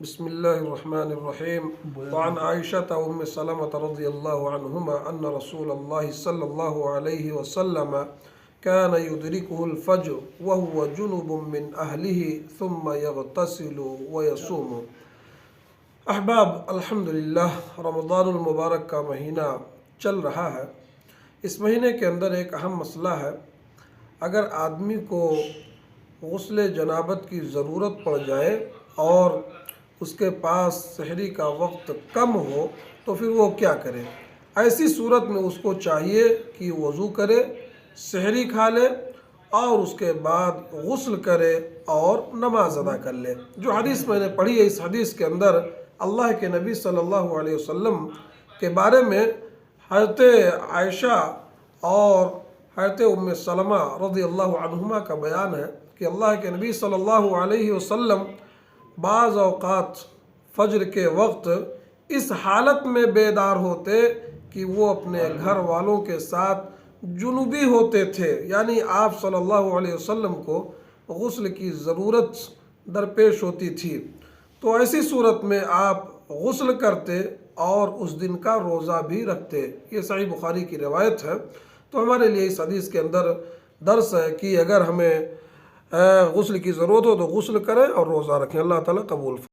بسم الله الرحمن الرحيم. وعن عائشة أم سلمة رضي الله عنهما أن رسول الله صلى الله عليه وسلم كان يدركه الفجر وهو جنب من أهله ثم يغتسل ويصوم. احباب، الحمدللہ رمضان المبارک کا مہینہ چل رہا ہے۔ اس مہینے کے اندر ایک اہم مسئلہ ہے، اگر آدمی کو غسل جنابت کی ضرورت پڑ جائے اور اس کے پاس سحری کا وقت کم ہو تو پھر وہ کیا کرے؟ ایسی صورت میں اس کو چاہیے کہ وضو کرے، سحری کھا لے اور اس کے بعد غسل کرے اور نماز ادا کر لے۔ جو حدیث میں نے پڑھی ہے، اس حدیث کے اندر اللہ کے نبی صلی اللہ علیہ وسلم کے بارے میں حضرت عائشہ اور حضرت ام سلمہ رضی اللہ عنہما کا بیان ہے کہ اللہ کے نبی صلی اللہ علیہ وسلم بعض اوقات فجر کے وقت اس حالت میں بیدار ہوتے کہ وہ اپنے گھر والوں کے ساتھ جنوبی ہوتے تھے، یعنی آپ صلی اللہ علیہ وسلم کو غسل کی ضرورت درپیش ہوتی تھی، تو ایسی صورت میں آپ غسل کرتے اور اس دن کا روزہ بھی رکھتے۔ یہ صحیح بخاری کی روایت ہے۔ تو ہمارے لیے اس حدیث کے اندر درس ہے کہ اگر ہمیں غسل کی ضرورت ہو تو غسل کریں اور روزہ رکھیں۔ اللہ تعالیٰ قبول فرمائے۔